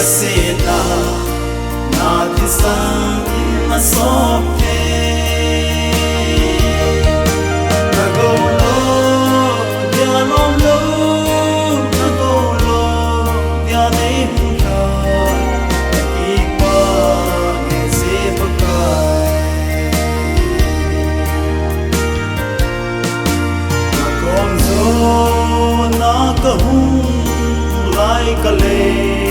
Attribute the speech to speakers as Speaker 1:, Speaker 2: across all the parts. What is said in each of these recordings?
Speaker 1: Kaseta na tisang na soke nagolo dialolo nagolo dianay hula ipa ngese pakai nakomzo nakahung lai kale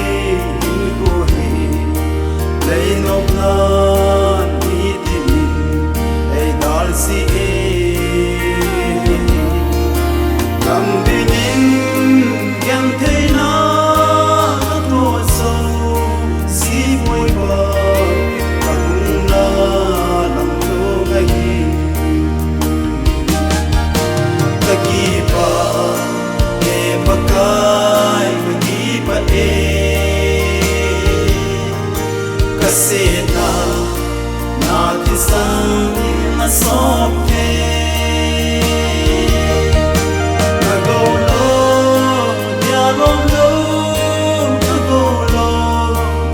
Speaker 1: lấy nộp lan đi tìm ai đal si cầm đi nín em thấy na thua sâu si môi bờ cũng na làm cho gai ta kỳ pa ke pakai kỳ pa Kaseta na tisang na soke nagolo dialolo nagolo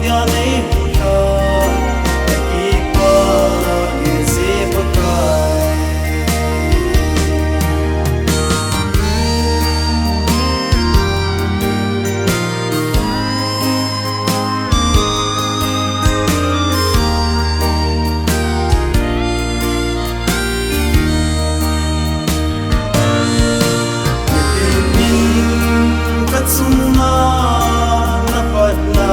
Speaker 1: dianay hula ipa ngese pakai Suma na patna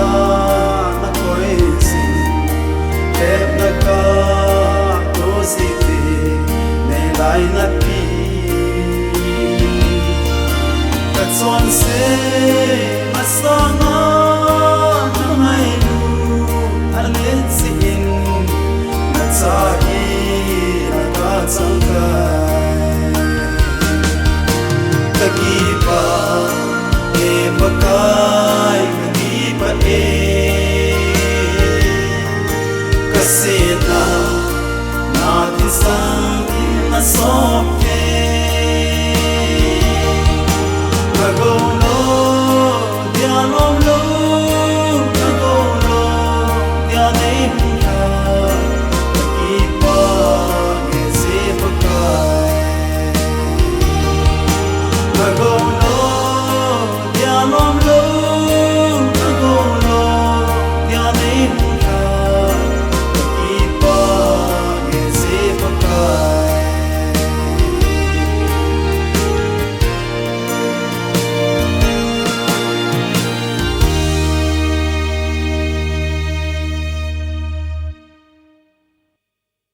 Speaker 1: na koisi tep na ka to siti ne lai na